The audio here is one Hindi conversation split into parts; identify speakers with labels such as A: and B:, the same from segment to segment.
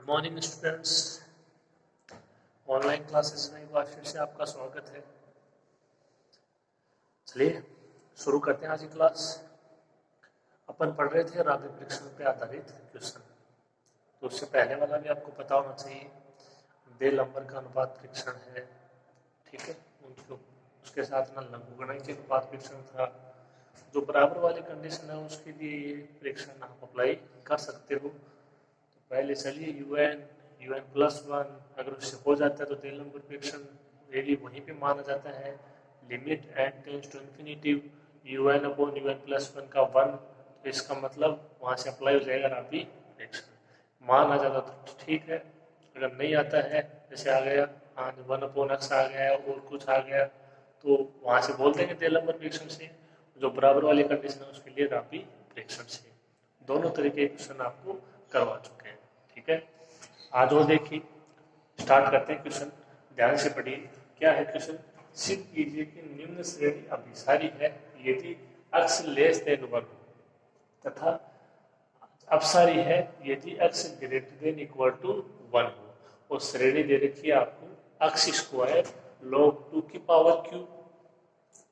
A: मॉर्निंग स्टूडेंट्स, ऑनलाइन क्लासेस में एक बार फिर से आपका स्वागत है। चलिए शुरू करते हैं आज की क्लास। अपन पढ़ रहे थे राबी परीक्षण पे आधारित क्वेश्चन। तो उससे पहले वाला भी आपको पता होना चाहिए, दे लंबर का अनुपात परीक्षण है, ठीक है। उनको उसके साथ ना लघुगणक के अनुपात परीक्षण था। जो बराबर वाली कंडीशन है उसके लिए ये परीक्षण आप अप्लाई कर सकते हो। तो पहले चलिए UN +1 अगर उससे हो जाता है तो दे लंबर परीक्षण रियली वहीं पे माना जाता है। Limit n tends to infinity UN/UN+1 का 1, तो इसका मतलब वहाँ से अप्लाई हो जाएगा राबी परीक्षण। मान आ जाता तो ठीक है, अगर नहीं आता है जैसे आ गया 1/x आ गया और कुछ आ गया तो वहाँ से बोल देंगे दे लंबर परीक्षण से। जो बराबर वाली कंडीशन है उसके लिए राबी परीक्षण से। दोनों तरीके के क्वेश्चन आपको करवा चुके हैं, ठीक है। आज और देखिए, स्टार्ट करते हैं क्वेश्चन। ध्यान से पढ़िए, क्या है क्वेश्चन। सिद्ध कीजिए कि निम्न श्रेणी अभिसारी है यदि x लेस देन 1 तथा अपसारी है यदि x greater than equal to 1 हो। और श्रेणी दे रखी है आपको x² log 2 की power cube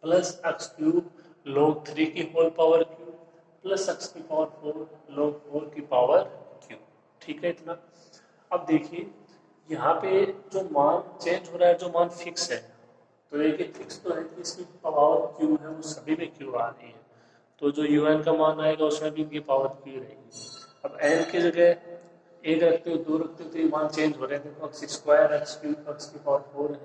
A: plus x³ log 3 की whole power cube plus x की पावर 4 log 4 की पावर क्यूब, ठीक है इतना। अब देखिए यहाँ पे जो मान चेंज हो रहा है, जो मान फिक्स है, तो एक फिक्स तो है कि इसकी पावर क्यू है वो सभी में क्यू आ रही है, तो जो UN का मान आएगा उसमें भी इनकी पावर क्यू रहेगी। अब n की जगह 1 रखते हो 2 रखते हो तो ये मान चेंज हो रहे हैं। देखो x² x³ x की पावर 4 है,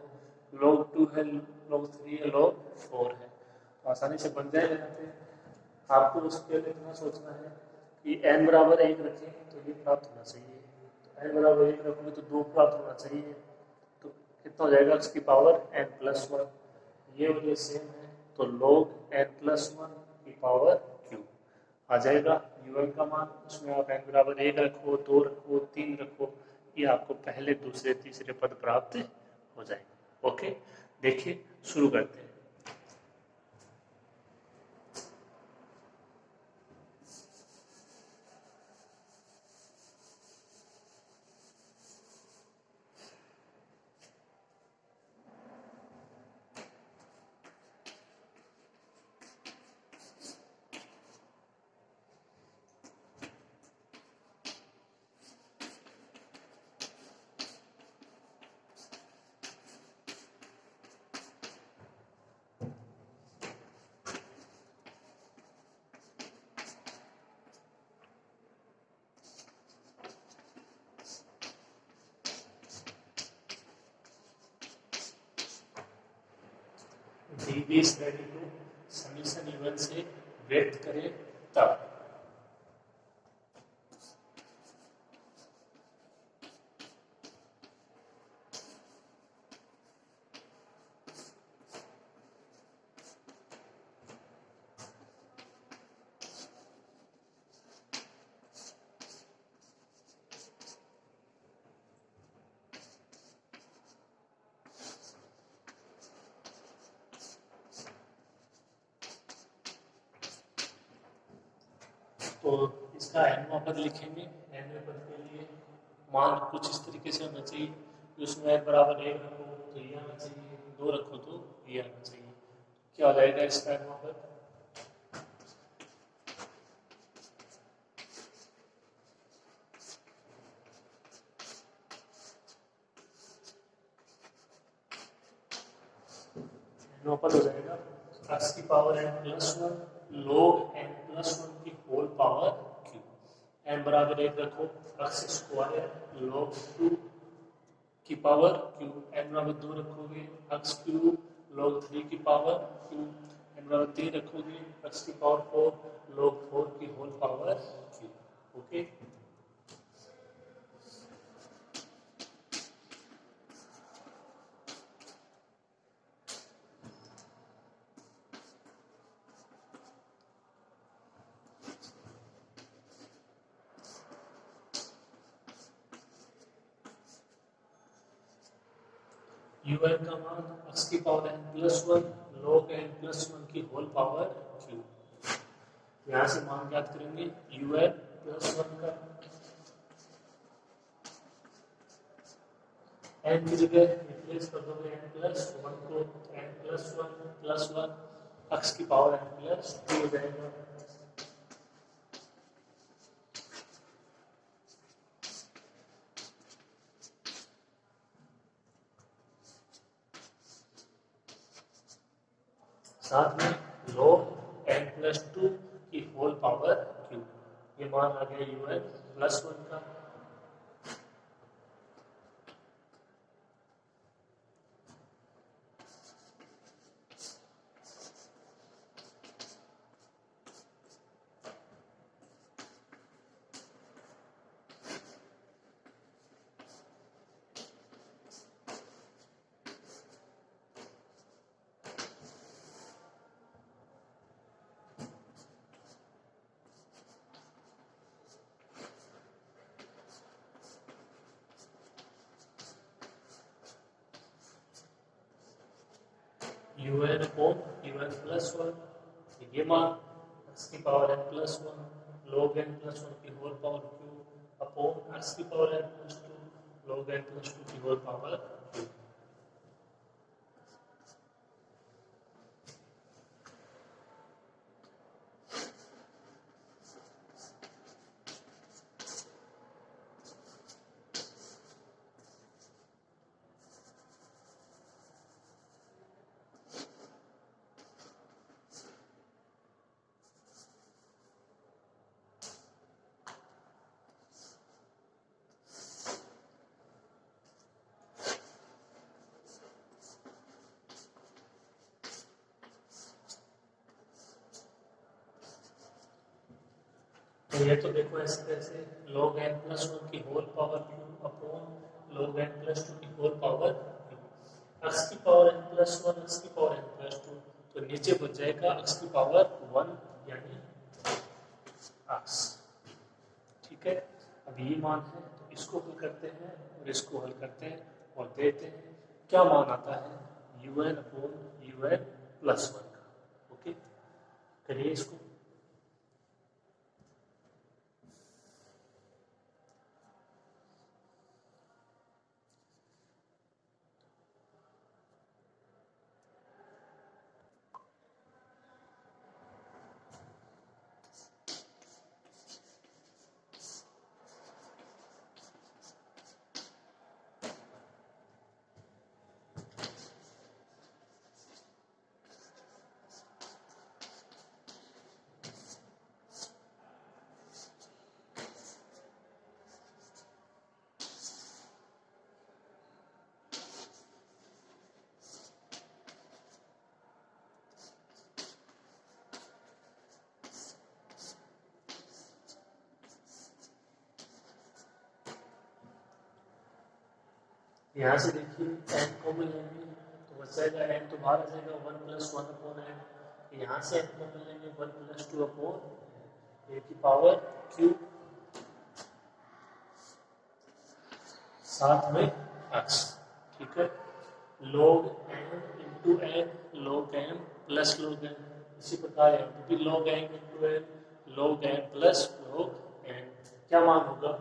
A: log 2 है, log 3 है, log 4 है, तो आसानी से बन जाएगा। यहाँ पे आपको उसके लिए इतना सोचना है कि n बराबर 1 रखें तो ये प्राप्त होना चाहिए, तो n बराबर 1 रखोगे तो 2 प्राप्त होना चाहिए, तो कितना हो जाएगा x की पावर n+1। ये वजह सेम है तो log n+1 की पावर क्यूब आ जाएगा। UN का मान उसमें आप n बराबर 1 रखो, 2 रखो, 3 रखो, ये आपको पहले दूसरे तीसरे पद प्राप्त हो जाएंगे। ओके, देखिए शुरू करते हैं। दी गई श्रेणी को समीशन UN से व्यक्त करें तब तो इसका nवां पद लिखेंगे। nवें पद के लिए मान कुछ इस तरीके से होना चाहिए कि उसमें n बराबर 1 रखो तो ये आना चाहिए, 2 रखो तो ये आना चाहिए। क्या हो जाएगा इसका nवां पद। नौ पद हो जाएगा x की पावर n+1 log n+1 की होल पावर क्यूब। n बराबर 1 रखो, x² log 2 की पावर क्यूब, n बराबर 2 रखोगे x³ log 3 की पावर क्यूब, n बराबर 3 रखोगे x की पावर 4 log 4 की whole power cube. Okay, UN का मान x की पावर n+1 log n+1 की होल पावर क्यूब। यहाँ से मान ज्ञात करेंगे UN +1 का एन की जगह रिप्लेस कर दोगे एन प्लस वन को, एन प्लस वन एक्स की पावर एन प्लस टू हो जाएगा। साथ में log n प्लस टू की होल पावर क्यू, ये मान आ गया यू एन प्लस वन का। U N upon U N plus one, ये मान एक्स की power N plus one log n plus one की whole power Q upon X की power N plus two log n plus two की होल पावर क्यू। तो ये तो देखो ऐसे कैसे log n प्लस वन की whole power Q upon log n plus two की होल पावर क्यू। एक्स की power n plus one, X की पावर n प्लस टू, तो नीचे बच जाएगा एक्स की पावर वन यानी एक्स। ठीक है, अब ये मान है तो इसको हल करते हैं और इसको हल करते हैं और देते हैं क्या मान आता है U N upon U N plus one का। ओके, करिए इसको। यहाँ से देखिए n कॉमन लेंगे तो बच जाएगा n, तो बाहर आ जाएगा one plus one upon n। यहाँ से n कॉमन लेंगे वन प्लस टू अपॉन ए की पावर क्यू, साथ में x। ठीक है, log n into n log n plus log n, इसी प्रकार यहाँ भी log n into n log n plus log n, क्या मान होगा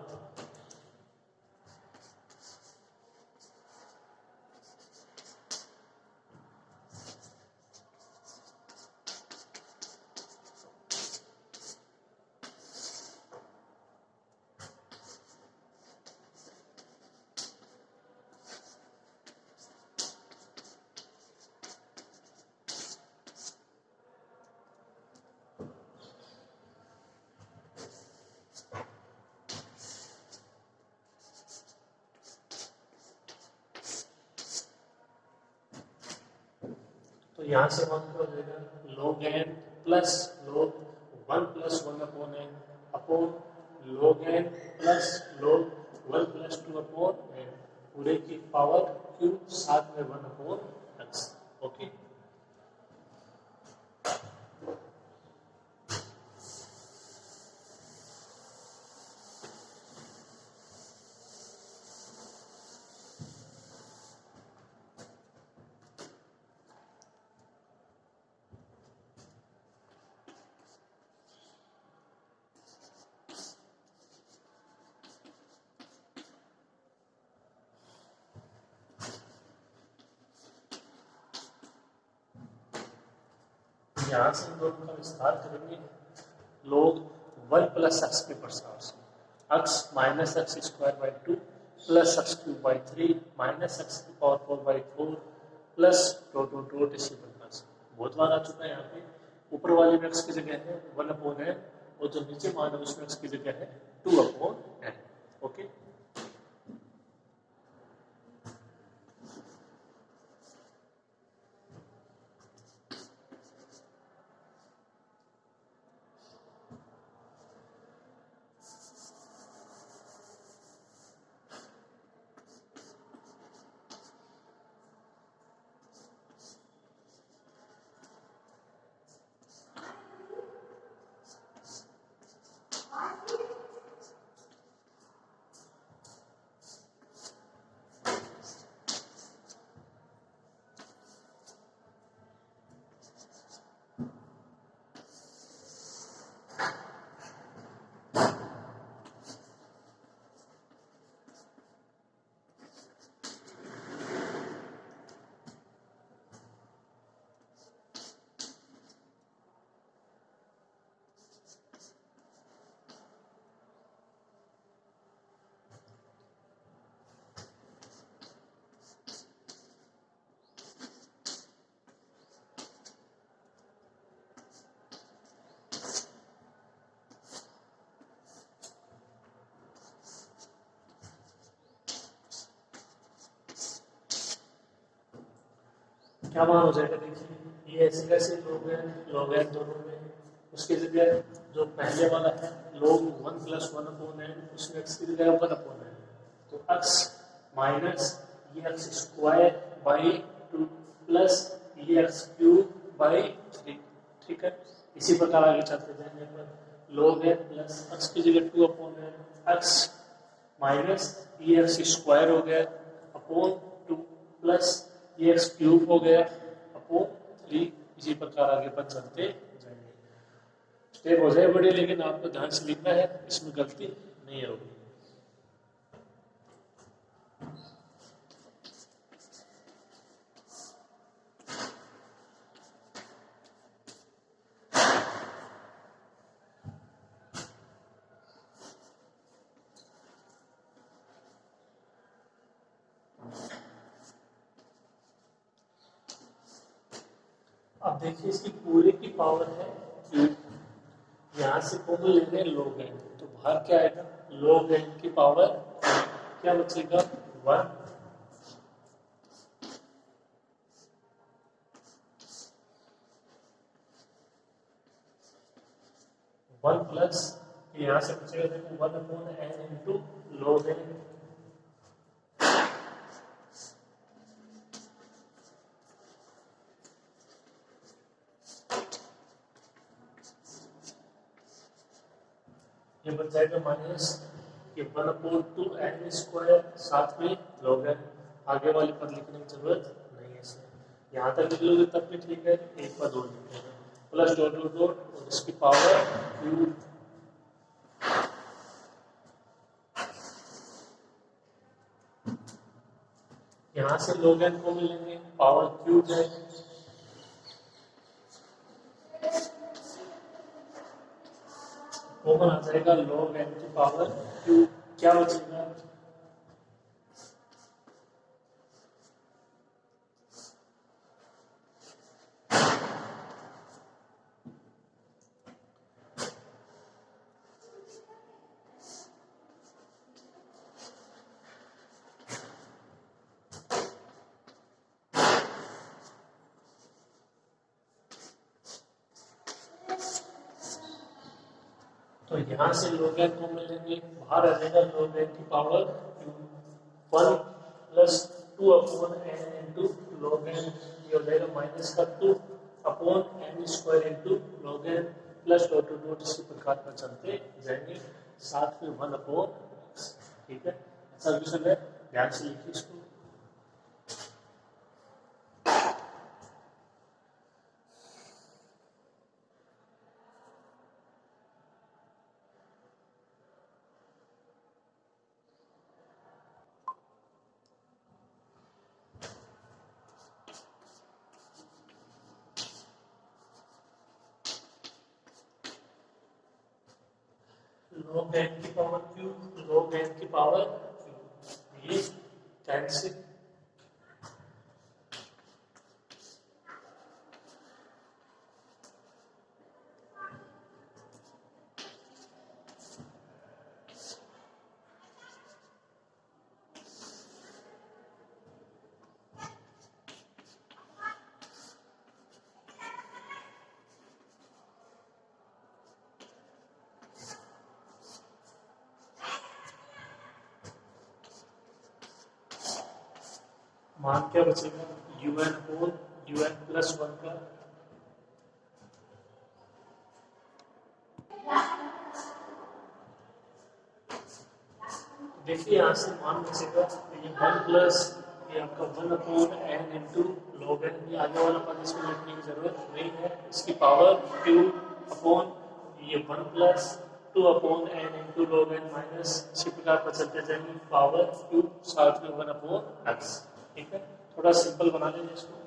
A: तो यहाँ से वन क्या हो जाएगा log n plus log one plus one upon n upon log n plus log one plus two upon n पूरे की पावर q, साथ में वन अपॉन x। ओके, यहाँ से इन दोनों का विस्तार करेंगे लोग 1 प्लस एक्स के प्रसार से x minus x square by 2 plus x cube by 3 minus x की पावर 4 बाई 4 प्लस डॉट इसी प्रकार से बहुत बार आ चुका है। यहाँ पे ऊपर वाले में एक्स की जगह है 1 अपॉन एन और जो नीचे मान है उसमें एक्स की जगह है 2 अपॉन एन। ओके, क्या मान हो जाएगा? देखिए ये ऐसे कैसे लोग हैं दोनों में, उसकी जगह जो पहले वाला है लोग 1 प्लस 1 अपॉन एन उसमें एक्स की जगह 1 अपॉन एन तो एक्स माइनस ये एक्स स्क्वायर बाई 2 प्लस ये एक्स क्यूब बाई 3। ठीक है, इसी प्रकार आगे चलते जाएंगे पर लोग है प्लस एक्स की जगह 2 अपॉन एन एक्स माइनस ये एक्स स्क्वायर हो गया अपॉन 2 प्लस ये एक्स क्यूब हो गया अपॉन 3। इसी प्रकार आगे पर चलते जाएंगे। स्टेप हो जाए बड़े, लेकिन आपको ध्यान से लिखना है, इसमें गलती नहीं होगी। अब देखिए इसकी पूरे की पावर है क्यूब, यहाँ से कॉमन लेंगे लोग हैं तो बाहर क्या आएगा लोग हैं की पावर क्या बचेगा 1 प्लस यहाँ से बचेगा देखो 1 अपॉन एन इंटू लोग हैं। ये बच जाएगा माइनस ये 1/2 एन स्क्वायर साथ में लॉग एन। आगे वाली पद लिखने की जरूरत नहीं है इसमें, यहाँ तक लिख लोगे तब भी ठीक है, एक पद और लिखेगा प्लस डॉट और इसकी पावर क्यूब। यहाँ से लॉग एन को मिलेंगे पावर क्यूब है कॉमन आ जाएगा लॉग एन की पावर क्यूब। क्या बचेगा तो यहाँ से log n को मिलेंगे बाहर आ जाएगा log n की power 1 plus 2 upon n into log n, ये हो जाएगा माइनस का 2 upon n square into log n plus dot dot इसी प्रकार पर चलते जाएंगे साथ में 1 अपॉन x। ठीक है, ऐसा क्वेश्चन है, ध्यान से लिखिए इसको। log n की पावर q, log n की पावर q, ये कैंसिल। मान क्या बचेगा un होल un प्लस 1 का देखिए यहाँ से मान बचेगा ये 1 प्लस ये आपका 1 upon n into log n। ये आगे वाला पद इसमें लिखने की जरूरत नहीं है। इसकी पावर q अपॉन ये 1 plus 2 upon n into log n minus इसी प्रकार पर चलते जाएंगे पावर q साथ में 1 अपॉन x। ठीक है, थोड़ा सिंपल बना लेंगे इसको।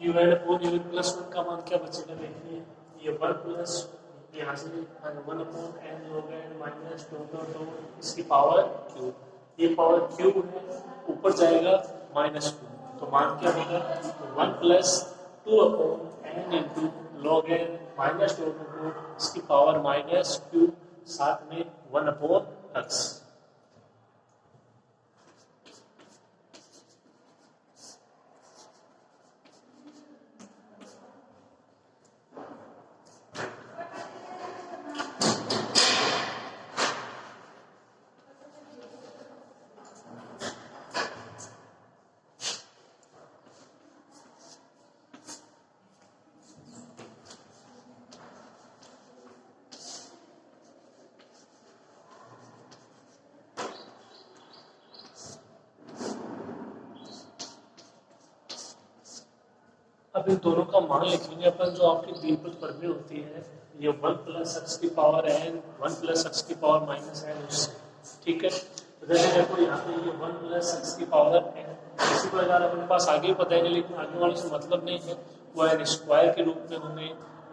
A: un अपॉन un प्लस 1 का मान क्या बचेगा देखिए ये 1 प्लस यहाँ से 1 upon n log n minus 2 इसकी पावर q। ये पावर q है, ऊपर जाएगा माइनस 2 तो मान क्या होगा 1 plus 2 upon n into log n minus 2 इसकी पावर माइनस q साथ में 1 अपॉन x। अब इन दोनों का मान लिखेंगे अपन जो आपकी द्विपद पर में होती है ये 1 प्लस एक्स की पावर n 1 प्लस एक्स की पावर माइनस n उससे। ठीक है, तो जैसे देखो यहाँ पे ये 1 प्लस एक्स की पावर n इसी प्रकार अपने पास आगे पता है लेकिन आगे वाले से मतलब नहीं है वो n स्क्वायर के रूप में होंगे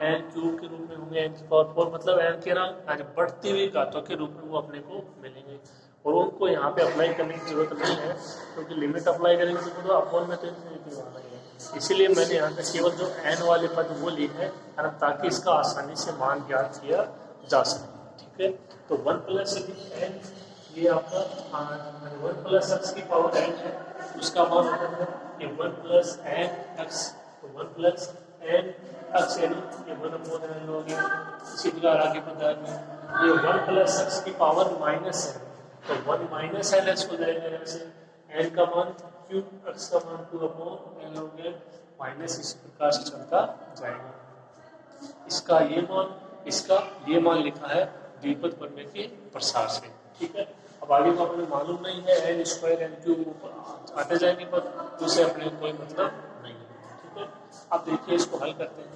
A: n क्यूब के रूप में होंगे n की पावर 4 मतलब n के ना बढ़ती हुई घातों के रूप में वो अपने को मिलेंगे और उनको यहाँ पे अप्लाई करने की जरूरत नहीं है क्योंकि लिमिट अप्लाई करेंगे तो अपॉन में तो इन्फिनिटी वाला ही है। इसीलिए मैंने यहाँ पे केवल जो n वाले पद वो लिए हैं ताकि इसका आसानी से मान ज्ञात किया जा सके। ठीक है, तो 1 प्लस n ये आपका 1 प्लस एक्स की पावर n है उसका मान होता है ये 1 प्लस n एक्स तो 1 प्लस n एक्स यानी ये 1 अपॉन n हो गया। इसी प्रकार आगे बताएंगे ये 1 प्लस एक्स की पावर माइनस n तो 1 माइनस n एक्स हो जाएगा यहाँ से n का मान q x का मान 2 अपॉन n हो गया माइनस इस प्रकार से चलता जाएगा। इसका ये मान लिखा है द्विपद बनने के प्रसार से। ठीक है, अब आगे को अपने मालूम नहीं है n स्क्वायर n क्यूब आते जाएंगे पद तो उसे अपने कोई मतलब नहीं है। ठीक है, अब देखिए इसको हल करते हैं।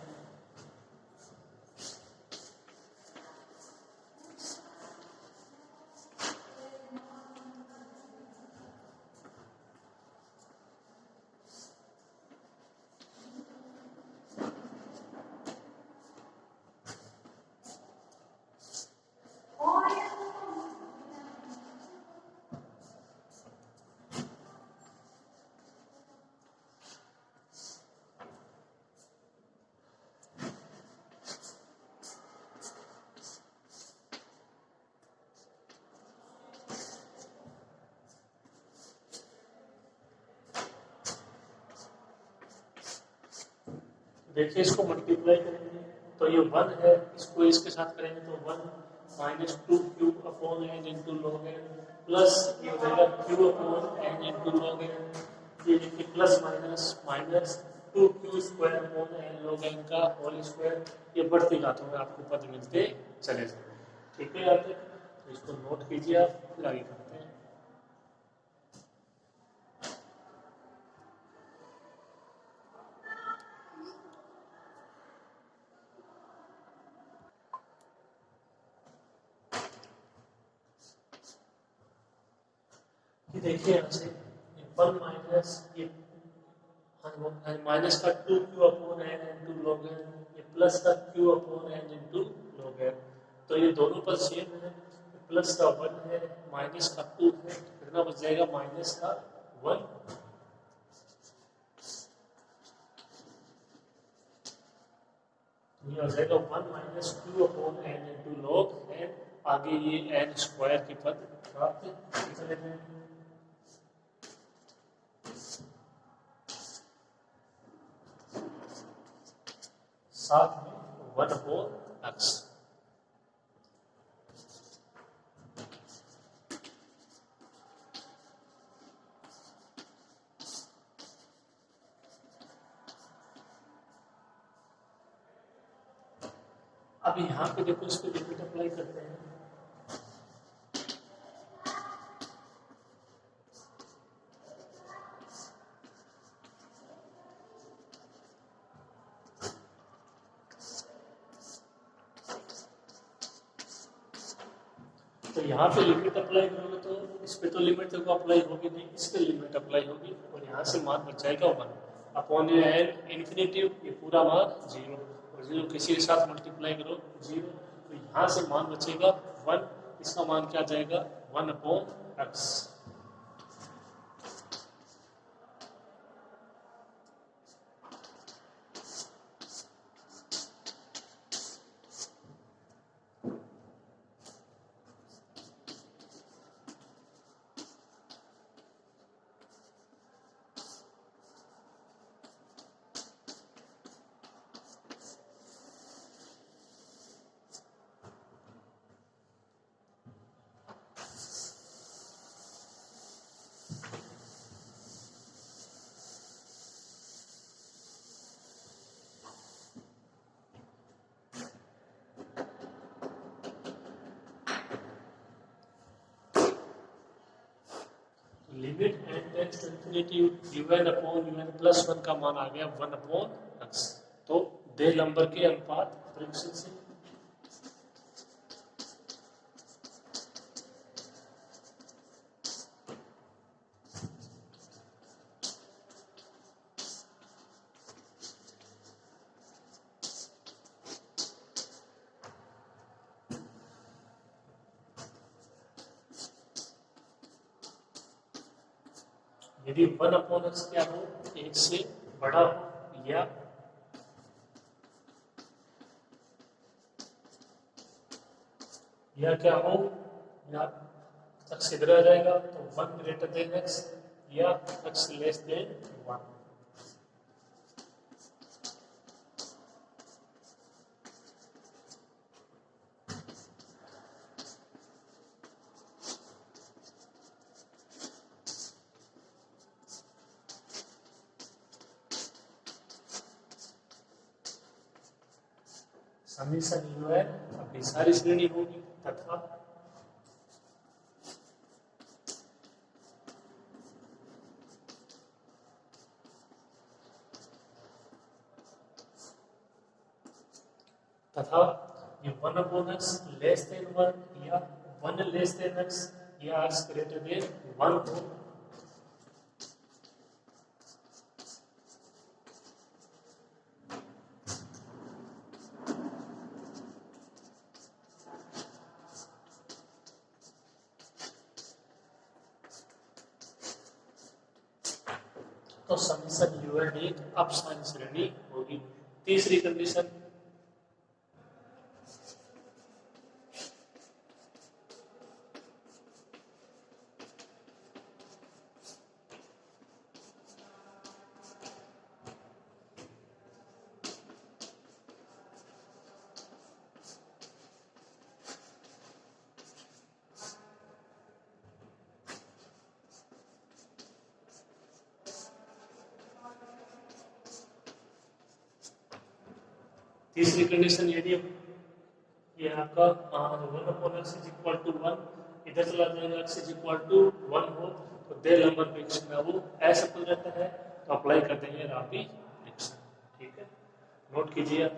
A: देखिए इसको मल्टीप्लाई करेंगे तो ये 1 है, इसको इसके साथ करेंगे तो 1 minus 2 cube upon n into log n plus ये हो जाएगा q upon n into log n, ये देखिए plus minus minus 2 q square upon n log n का होल स्क्वायर, ये बढ़ती घातों में आपको पद मिलते चले जाएंगे। ठीक है यार, तो इसको नोट कीजिए आप, फिर आगे करते हैं। ये देखिए यहाँ से 1 माइनस ये माइनस का 2 q upon n into log n, ये प्लस का q upon n into log n, तो ये दोनों पर सेम है, प्लस का 1 है माइनस का 2 है, कितना बच जाएगा माइनस का 1, ये हो जाएगा 1 minus q upon n into log n, आगे ये एन स्क्वायर के पद प्राप्त करेंगे। साथ में 1 अपॉन एक्स, अब यहाँ पे देखो इस पे लिमिट अप्लाई करते हैं, तो यहाँ पे लिमिट अप्लाई करोगे तो इस पे तो लिमिट देखो अप्लाई होगी नहीं, इस पे लिमिट अप्लाई होगी और यहाँ से मान बच जाएगा 1 अपॉन ये एन इन्फिनेटिव, ये पूरा मान 0 और 0 किसी के साथ मल्टीप्लाई करो 0, तो यहाँ से मान बचेगा 1, इसका मान क्या जाएगा 1 upon x. Limit n tends to infinity un upon un plus 1 का मान आ गया 1 अपॉन एक्स, तो दे नंबर के अनुपात परीक्षण से यदि 1 अपॉन एक्स क्या हो, 1 से बड़ा हो या क्या हो, या एक्स इधर आ जाएगा तो 1 ग्रेटर देन एक्स या x less than 1। Summation UN अपनी सारी श्रेणी होगी तथा ये 1 अपॉन एक्स लेस देन 1 या 1 लेस देन एक्स या एक्स ग्रेटर देन 1 हो, तो समीशन UN एक अपसारी श्रेणी होगी। तीसरी कंडीशन, तीसरी कंडीशन यदि ये आपका 1/x इज इक्वल टू 1 इधर चला जाएगा x इज इक्वल टू 1 हो तो दे लंबर फ्रिक्शन है वो ऐसा कुछ रहता है तो अप्लाई कर देंगे राबी फ्रिक्शन। ठीक है, नोट कीजिए।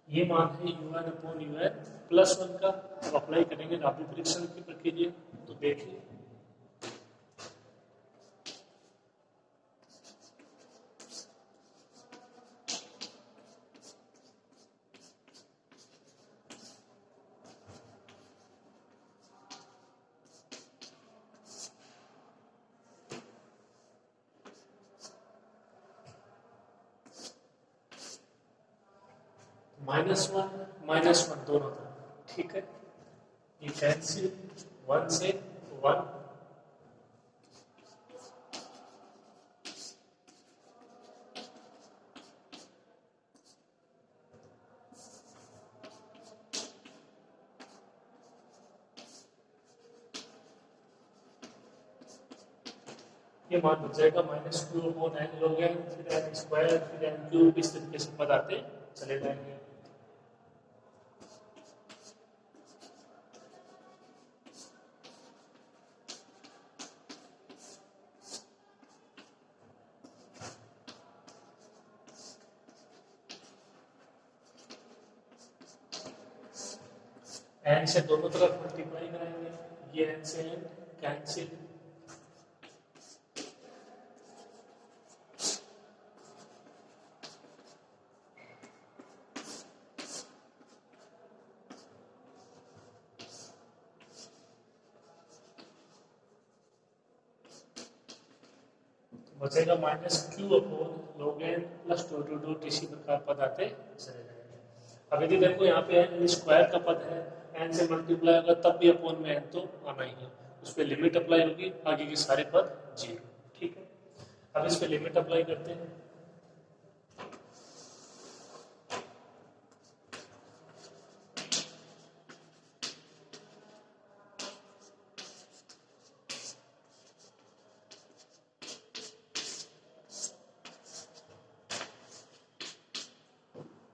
A: ये मान है UN/UN +1 का, अब अप्लाई करेंगे राबी फ्रिक्शन की प्रक्रिया। तो देखिए -1 दोनों तरफ। ठीक है, ये कैंसिल 1 से 1 ये मान बच जाएगा -2/n log n फिर n स्क्वायर फिर n क्यूब, इस तरीके से पद आते चले जाएंगे। n से दोनों तरफ मल्टीप्लाई कराएंगे, ये n से n कैंसिल, बचेगा -q/log n + dot इसी प्रकार पद आते चले जाएंगे। अब यदि देखो यहाँ पे n स्क्वायर का पद है, n से मल्टीप्लाई होगा तब भी अपॉन में n तो आना ही है, उस पर लिमिट अप्लाई होगी, आगे के सारे पद 0। ठीक है, अब इस पे लिमिट अप्लाई करते हैं।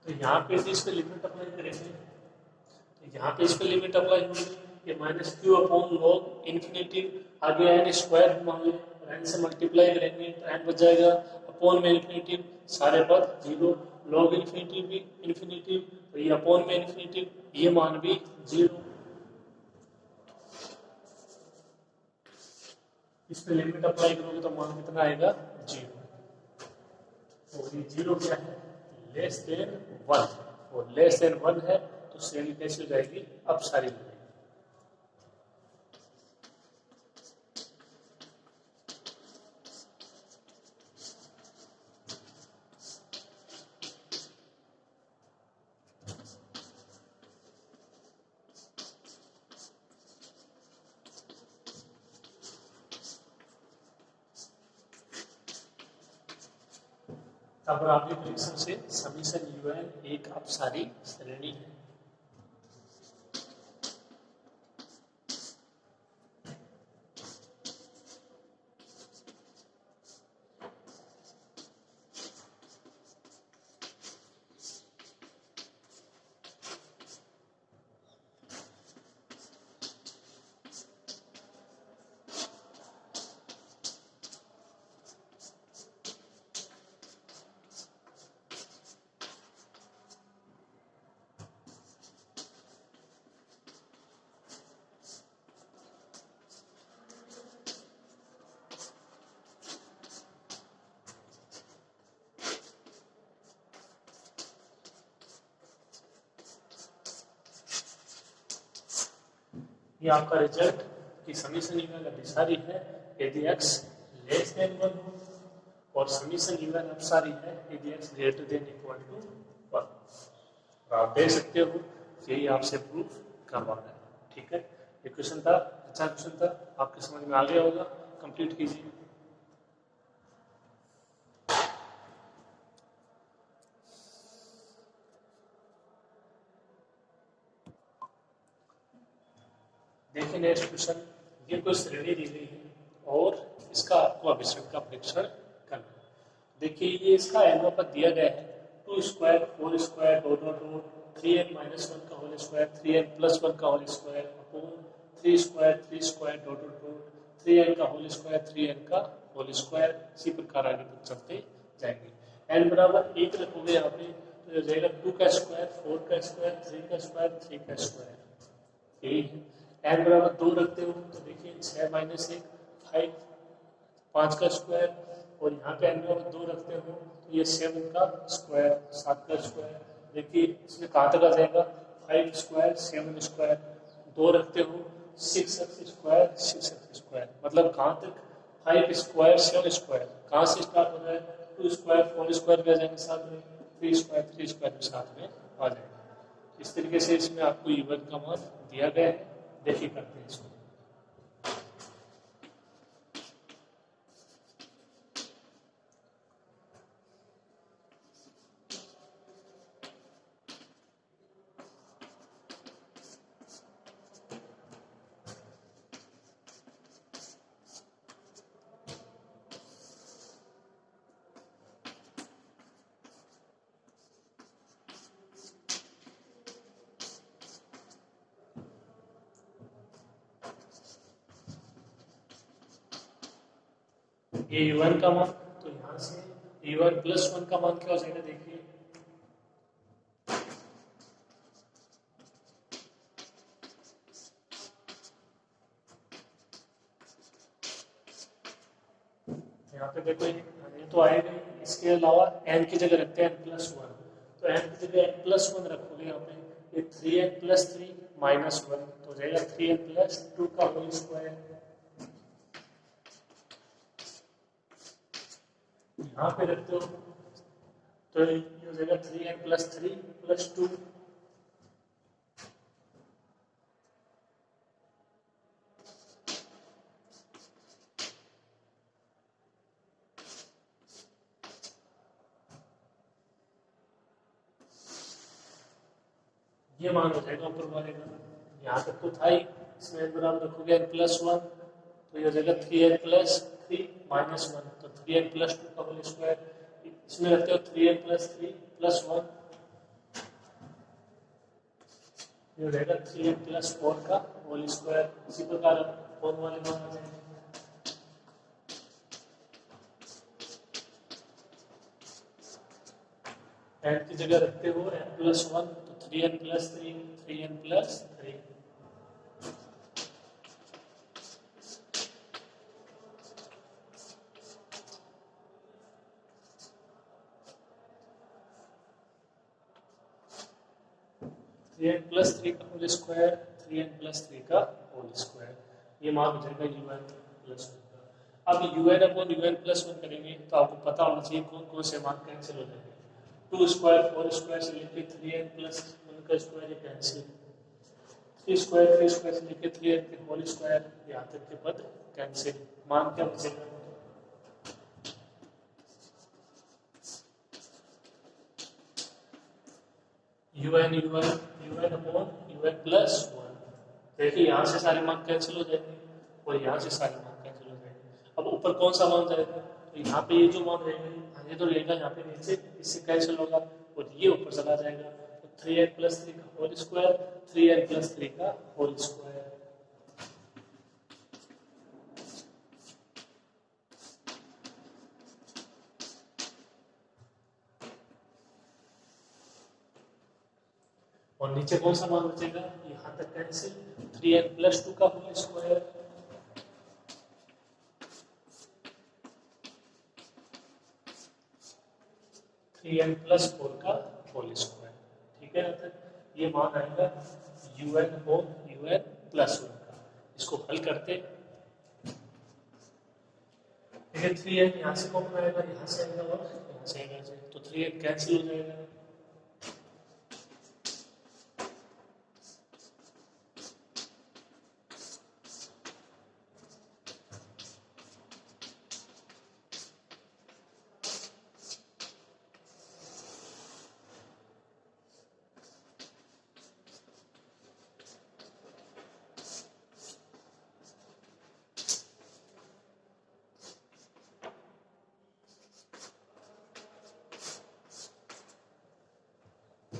A: तो यहाँ पे इस पे लिमिट अप्लाई करेंगे, तो यहाँ पे इस पे लिमिट अप्लाई होगी, ये -q/log इन्फिनिटी, आगे n स्क्वायर मान लो, n से मल्टीप्लाई करेंगे तो n बच जाएगा, अपॉन में इन्फिनिटी, सारे पद 0, log इन्फिनिटी भी इन्फिनिटी, तो ये अपॉन में इन्फिनिटी, ये मान भी 0। इस पे लिमिट अप्लाई करोगे तो मान कितना आएगा 0। तो ये 0 क्या है, लेस देन 1, और लेस देन 1 है तो सेम कैसे हो जाएगी, अब सारी हो जाएगी। अब राबी फ्रिक्शन से समीशन UN एक अपसारी श्रेणी है। ये आपका रिजल्ट की समीशन UN अभिसारी है यदि x लेस देन 1 हो, और समीशन UN अपसारी है यदि x greater than equal to 1। आप दे सकते हो, यही आपसे प्रूफ करवाना है। ठीक है, ये क्वेश्चन था, अच्छा क्वेश्चन था, आपके समझ में आ गया होगा, कंप्लीट कीजिए। देखिए नेक्स्ट क्वेश्चन, ये कोई श्रेणी दी गई है और इसका आपको अभिसरण का परीक्षण करना है। देखिए ये इसका एलओ पर दिया गया है 2 square 4 square dot dot dot 3n minus 1 का होल स्क्वायर 3n प्लस 1 का whole square upon 3 square dot dot dot 3n का होल स्क्वायर 3n का होल स्क्वायर, इसी प्रकार आगे तक चलते जाएंगे। n बराबर 1 रखोगे यहाँ पे तो हो जाएगा 2 का स्क्वायर 4 का स्क्वायर 3 का स्क्वायर 3 का स्क्वायर, यही है। n बराबर 2 रखते हो तो देखिए 6 माइनस 1 5, 5 का स्क्वायर, और यहाँ पे n बराबर 2 रखते हो तो ये 7 का स्क्वायर 7 का स्क्वायर, देखिए इसमें कहाँ तक आ जाएगा 5 स्क्वायर 7 स्क्वायर, 2 रखते हो 6x स्क्वायर 6x स्क्वायर, मतलब कहाँ तक 5 स्क्वायर 7 स्क्वायर, कहाँ से स्टार्ट हो रहा है 2 स्क्वायर 4 स्क्वायर भी आ जाएंगे साथ में, 3 स्क्वायर भी साथ में आ जाएगा। इस तरीके से इसमें आपको u1 का मान दिया गया है, देखिए करते हैं इसको। ये u1 का मान, तो यहाँ से u1 प्लस 1 का मान क्या हो जाएगा, देखिए यहाँ पे देखो ये तो आएगा ही, इसके अलावा n की जगह रखते हैं n प्लस 1, तो n की जगह n प्लस 1 रखोगे यहाँ पे ये 3n प्लस 3 माइनस 1 तो हो जाएगा 3n प्लस 2 का होल स्क्वायर, यहाँ पे रखते हो तो ये हो जाएगा 3n प्लस 3 प्लस 2, ये मान हो जाएगा ऊपर वाले का। यहाँ तक तो था ही, इसमें n बराबर रखोगे n प्लस 1 तो ये हो जाएगा 3n प्लस 3 माइनस 1, तो 3n प्लस 2 का होल स्क्वायर, इसमें रखते हो 3n प्लस 3 प्लस 1, ये हो जाएगा 3n प्लस 4 का होल स्क्वायर, इसी प्रकार फोर वाले मान आ जाएंगे। n की जगह रखते हो n प्लस 1 तो 3n plus 3 3n plus 3, n plus 3 का होल स्क्वायर 3n प्लस 3 का होल स्क्वायर, ये मान हो जाएगा un प्लस 1 का। अब un अपॉन un प्लस 1 करेंगे तो आपको पता होना चाहिए कौन कौन से मान कैंसिल हो जाएंगे। 2 स्क्वायर 4 स्क्वायर से लेके 3n प्लस 1 का स्क्वायर ये कैंसिल, 3 स्क्वायर से लेके 3n के होल स्क्वायर यहाँ तक के पद कैंसिल, मान क्या बचेगा un अपॉन un प्लस 1। देखिए यहाँ से सारे मान कैंसिल हो जाएंगे और यहाँ से सारे मान कैंसिल हो जाएंगे। अब ऊपर कौन सा मान जाएगा, तो यहाँ पे ये जो मान रहेगा ये तो रहेगा यहाँ पे नीचे, इससे कैंसिल होगा और ये ऊपर चला जाएगा, तो 3n प्लस 3 का होल स्क्वायर 3n प्लस 3 का होल स्क्वायर। और नीचे कौन सा मान बचेगा, यहाँ तक कैंसिल 3n प्लस 2 का होल स्क्वायर, n प्लस 4 का होल स्क्वायर। ठीक है ना, तक ये मान आएगा un अपॉन un प्लस 1 का। इसको हल करते देखिए 3n यहाँ से कॉमन आएगा, यहाँ से आएगा और यहाँ से आएगा, तो 3n कैंसिल हो जाएगा,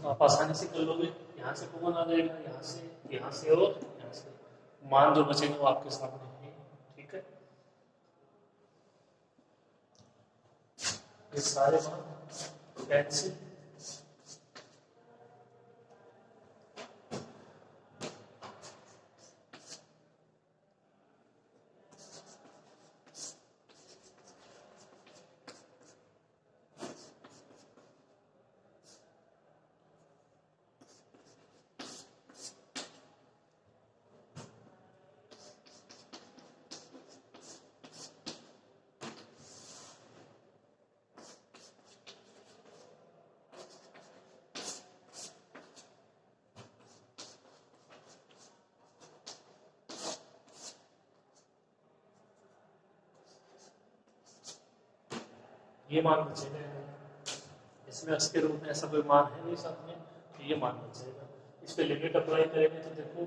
A: तो आप आसानी से कर लोगे। यहाँ से कॉमन आ जाएगा, यहाँ से और यहाँ से, मान जो बचेंगे वो आपके सामने है। ठीक है, ये सारे मान कैंसिल। ये मान बचेगा, इसमें उसके रूप में ऐसा कोई मान है नहीं साथ में, तो ये मान बचेगा। इस पर लिमिट अप्लाई करेंगे तो देखो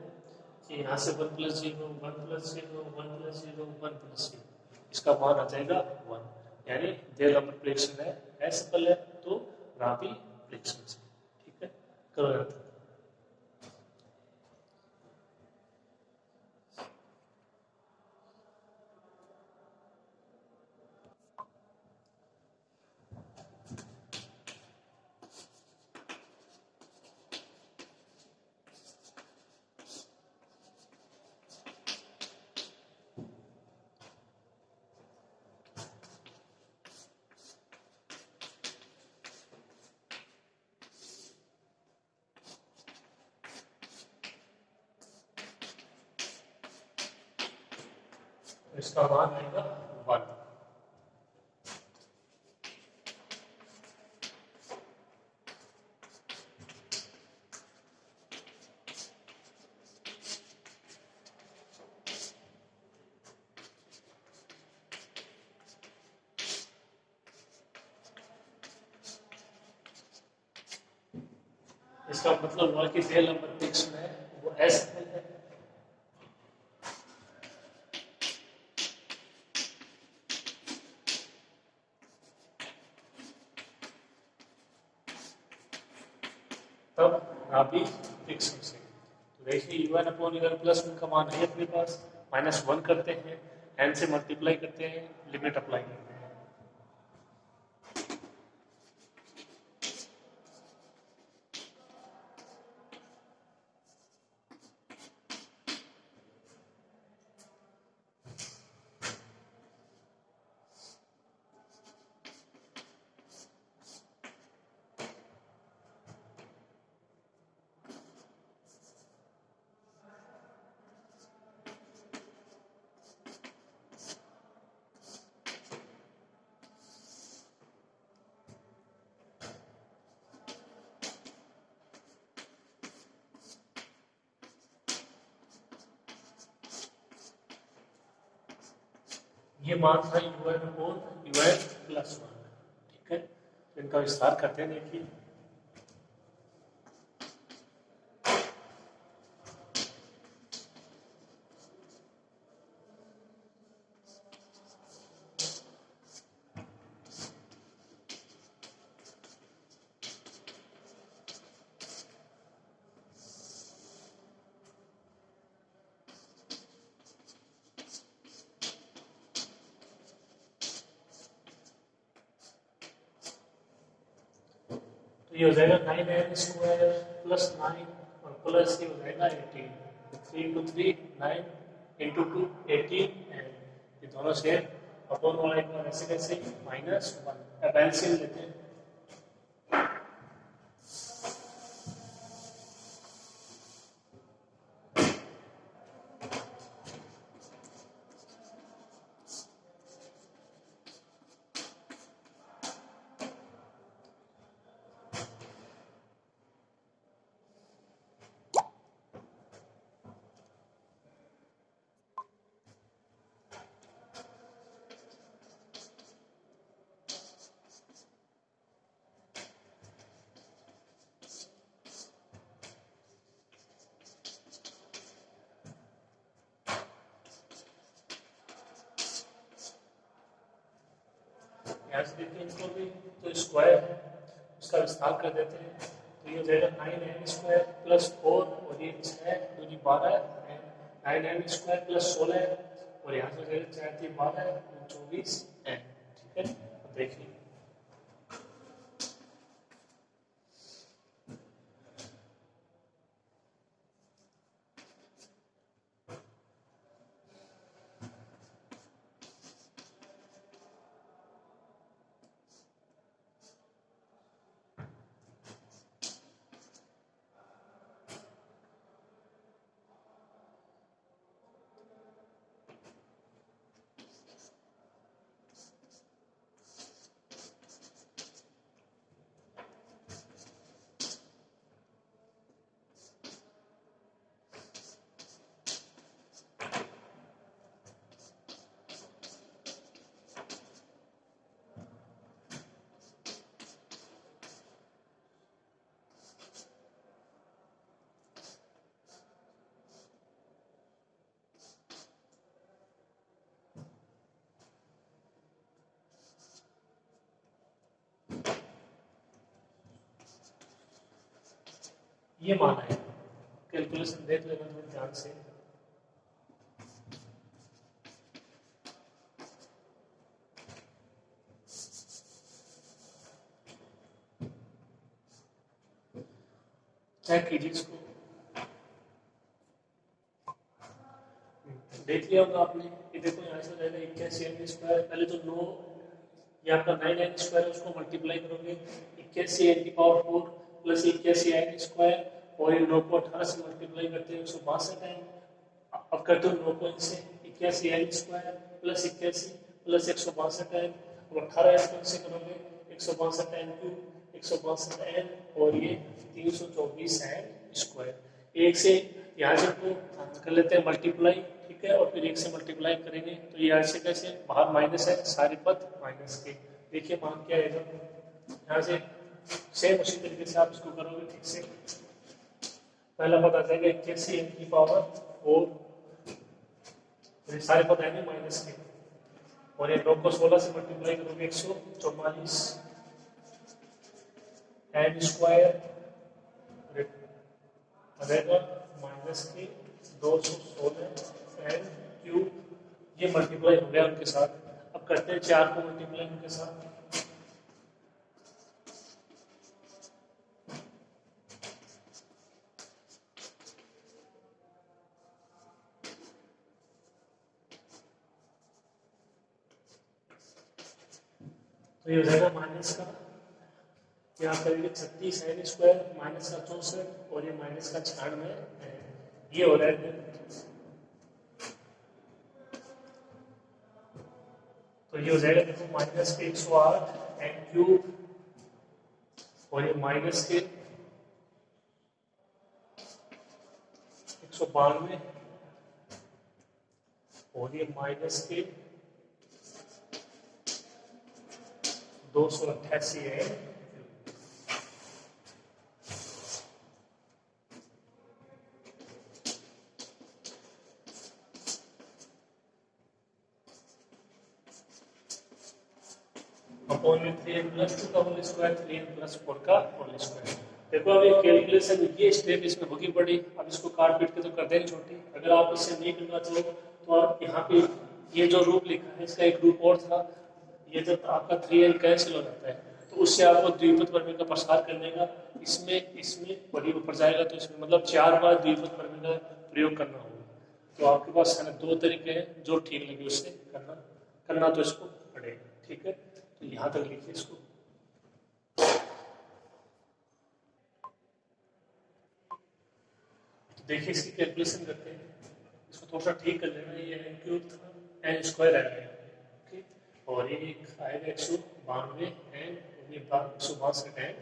A: कि यहाँ से 1 + 0 1 + 0 1 + 0 1 + 0, इसका मान आ जाएगा 1, यानी दे लंबर प्रेक्षण है एसिपल है तो राबी प्रेक्षण से। ठीक है, करो यार। इसका मान आएगा 1। इसका मतलब हुआ कि दे लंबर प्रेक्षण है वो एसिपल है। तब राबी प्रेक्षण से। तो देखिए U1/U1 का मान है अपने पास, -1 करते हैं, n से मल्टीप्लाई करते हैं, लिमिट अप्लाई करते हैं। ये मान था UN/UN + 1। ठीक है, तो इनका विस्तार करते हैं। देखिए ये हो जाएगा 9n² + 9 और प्लस ये हो जाएगा 18। 3 × 3 9 × 2 18 एंड ये दोनों से अपॉन वाला एक बार ऐसे कैसे -1। अब एलसीएम लेते हैं। यहाँ से देखिए इसको भी, तो स्क्वायर है उसका विस्तार कर देते हैं। तो ये हो जाएगा 9n² प्लस 4 और ये 6 दूनी 12 9n² प्लस 16 और यहाँ से हो जाएगा 4 3 12 24 n। ठीक है, देखिए ये माना है, कैलकुलेशन देख लेना थोड़ा ध्यान से। चेक कीजिए इसको, देख लिया होगा आपने। ये देखो यहाँ से रहेगा 81n², पहले तो 9 ये आपका 9n² है, उसको मल्टीप्लाई करोगे 81n⁴ प्लस 81n² और ये 9 को 18 से मल्टीप्लाई करते हैं 162 n। अब करते हो 9 को इनसे 81n² प्लस 81 प्लस 162 n, अब 18 n से करोगे 162n³ 162n और ये 324n²। एक से यहाँ से को कर लेते हैं मल्टीप्लाई, ठीक है, और फिर एक से मल्टीप्लाई करेंगे तो ये ऐसे कैसे बाहर माइनस है, सारे पद माइनस के। देखिए मान क्या आएगा, यहाँ से सेम उसी तरीके से आप इसको करोगे ठीक से। पहला पद आ जाएगा 81n⁴ ये सारे पद आएंगे माइनस के, और ये 9 को 16 से मल्टीप्लाई करोगे 144 n² रहेगा माइनस के 216 n³ ये मल्टीप्लाई हो गया उनके साथ। अब करते हैं 4 को मल्टीप्लाई उनके साथ, तो ये हो जाएगा माइनस का, यहाँ करेंगे 36n² माइनस का 64 और ये माइनस का 96 ये हो रहा है। तो ये हो जाएगा देखो माइनस के 108 n³ और ये माइनस के 192 और ये माइनस के 288 है। अपॉन में 3n + 2 का होल स्क्वायर 3n + 4 का होल स्क्वायर। देखो अब ये कैलकुलेशन ये स्टेप इसमें होगी बड़ी, अब इसको काट पीट के तो कर देंगे छोटी। अगर आप इससे नहीं करना चाहो तो आप यहाँ पे ये जो रूप लिखा है इसका एक रूप और था, ये जब आपका 3n कैंसिल हो जाता है तो उससे आपको द्विपद प्रमेय का प्रसार करने का इसमें बड़ी ऊपर जाएगा, तो इसमें मतलब 4 बार द्विपद प्रमेय का प्रयोग करना होगा। तो आपके पास है ना 2 तरीके हैं, जो ठीक लगे उससे करना तो इसको पड़ेगा, ठीक है। तो यहाँ तक लिखिए इसको। तो देखिए इसकी कैलकुलेशन करते हैं, इसको थोड़ा सा ठीक कर लेना। ये n³ था, n² आएगा, ठीक, और ये आएगा 192 n, ये 162 n।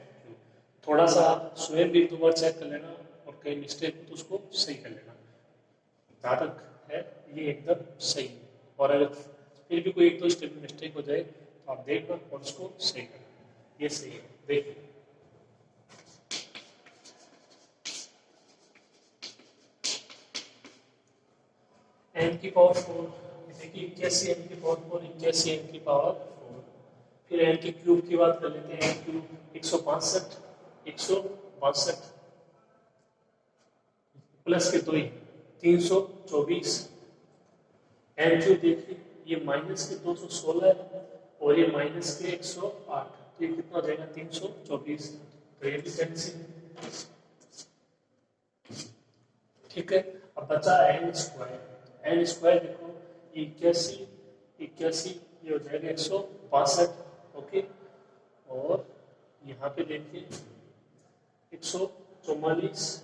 A: थोड़ा सा स्वयं भी 2 बार चेक कर लेना और कहीं मिस्टेक हो तो उसको सही कर लेना। जहाँ तक है ये एकदम सही है, और अगर फिर भी कोई 1-2 स्टेप में मिस्टेक हो जाए तो आप देखना और उसको सही करना। ये सही है, देखिए n⁴ देखिए 81n⁴ 81n⁴। फिर n³ की बात कर लेते हैं, n³ 165 162 62 प्लस के 2 324 एन क्यू देखिए ये माइनस के 216 और ये माइनस के 108 तो ये कितना हो जाएगा 324 तो ये भी कैंसिल। ठीक है अब बचा एन स्क्वायर देखो 81 ये हो जाएगा 162 ओके और यहाँ पे देखिए 144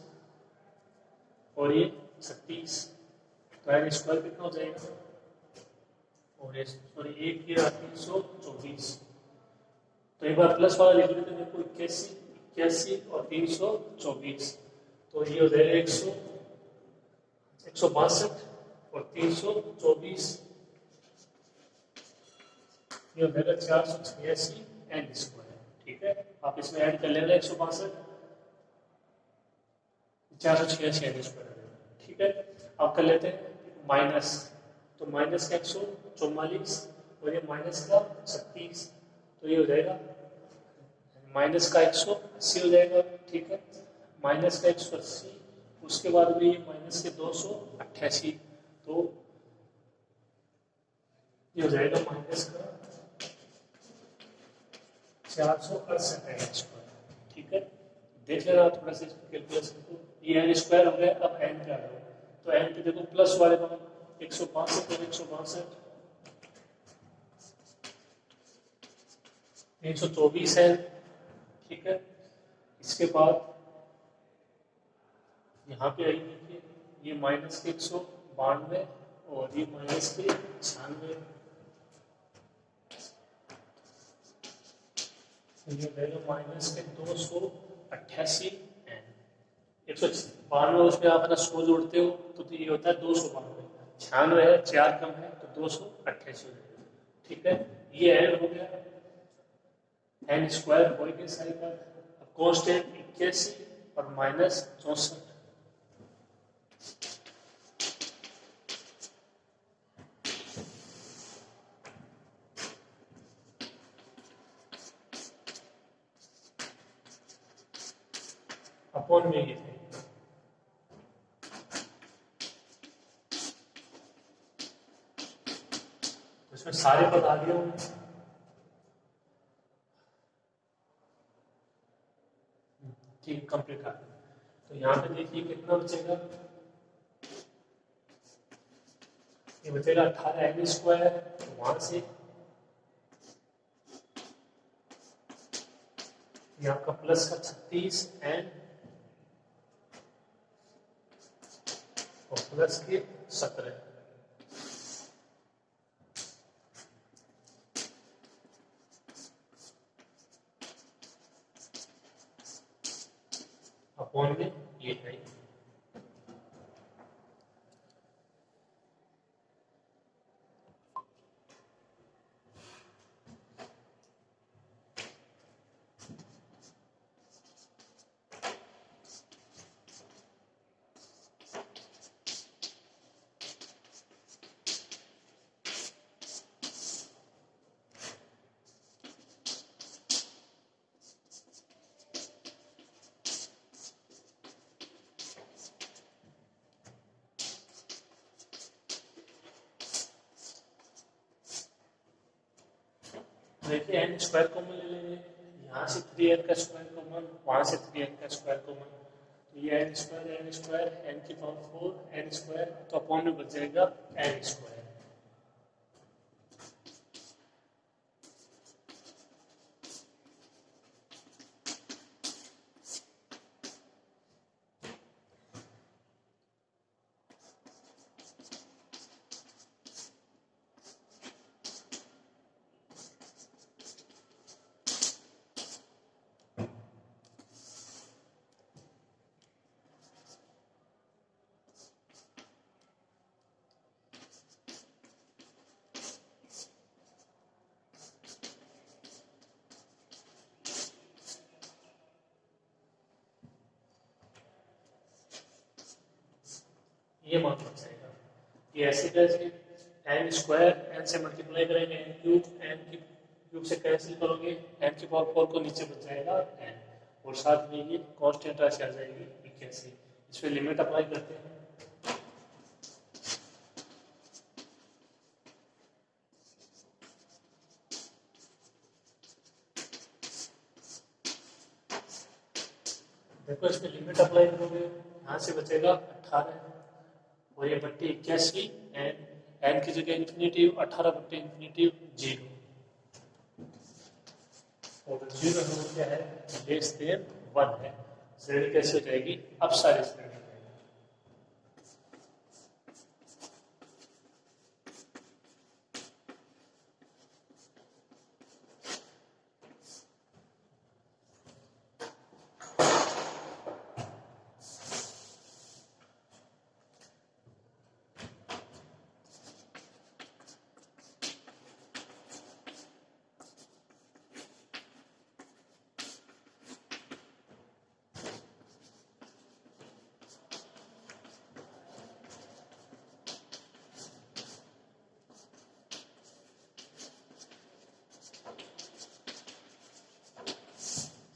A: और ये 36 तो एन स्क्वायर कितना हो जाएगा और ये सॉरी एक ये 324 तो एक बार प्लस वाला लिख लेते देखो 81 और 324 तो ये हो जाएगा 162 और 324 ये हो जाएगा 486 एन स्क्वायर। ठीक है आप इसमें ऐड कर लेना 162 486 एन स्क्वायर। ठीक है अब कर लेते हैं माइनस तो माइनस का 144 और ये माइनस का 36 तो ये हो जाएगा माइनस का 180 हो जाएगा। ठीक है माइनस का 180 उसके बाद में ये माइनस के 288 तो ये हो जाएगा माइनस का 468 एन स्क्वायर। ठीक है देख लेना थोड़ा सा कैलकुलेशन को ये एन स्क्वायर हो गया। अब एन पे आ जाओ तो एन पे देखो प्लस वाले में 162 और 162 324 है। ठीक है इसके बाद यहाँ पे आई देखिए ये माइनस के 192 और ये माइनस के 96 ये रहेगा माइनस के 288 एन 192 उसमें आप अपना 100 जोड़ते हो तो ये होता है 292 96 है 4 कम है तो 288 हो जाएगा। ठीक है ये एन हो गया एन स्क्वायर हो गया सारी बात। अब कांस्टेंट 81 और माइनस 64 अपॉन में ये थे इसमें सारे पद आ गए होंगे। ठीक कंप्लीट आ गया तो यहाँ पे देखिए कितना बचेगा ये बचेगा 18 एन स्क्वायर तो वहां से ये आपका प्लस का 36 एन और प्लस के 17 अपॉन में ये है। देखिए एन स्क्वायर कॉमन ले लेंगे यहाँ से 3n का स्क्वायर कॉमन वहां से 3n का स्क्वायर कॉमन तो ये एन स्क्वायर n की पावर 4 एन स्क्वायर तो अपॉन में बच जाएगा एन स्क्वायर। ये मान बच जाएगा ये ऐसे कैसे एन स्क्वायर एन से मल्टीप्लाई करेंगे एन क्यूब से कैंसिल करोगे एन की पावर 4 को नीचे बच जाएगा एन और साथ में ये कांस्टेंट राशि आ जाएगी 81। इस पर लिमिट अप्लाई करते हैं। देखो इसमें लिमिट अप्लाई करोगे, यहाँ से बचेगा 18 और ये बट्टी 81 एन की जगह इन्फिनिटिव 18/∞0 और 0 क्या है लेस देन 1 है। श्रेणी कैसे हो जाएगी? अब सारी श्रेणी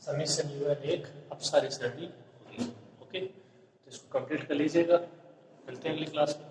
A: समीशन UN 1 अब सारी श्रेणी होगी। ओके, तो इसको कंप्लीट कर लीजिएगा। मिलते हैं अगली क्लास में।